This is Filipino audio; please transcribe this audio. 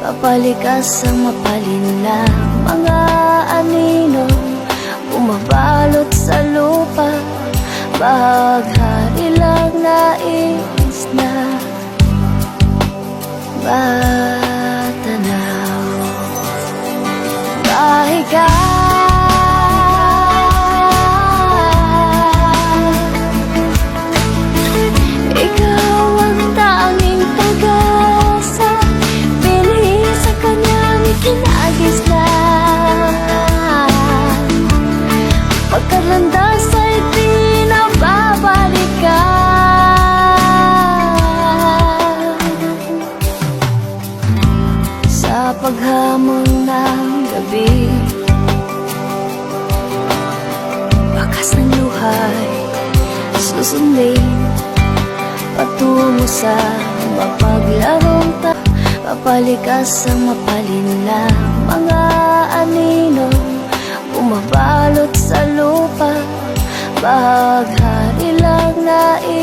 Papalikas ang mapalinlang mga anino, bumabalot sa lupa, bahaghari lang nais na matanaw. Bahiga pagkalandas ay di na babalikan. Sa paghamon ng gabi, bakas ng luhay susundin patungo sa mapaglarong papalikas ang mapalinlang mga anino, bumabalot sa lupa, bahaghari lang nais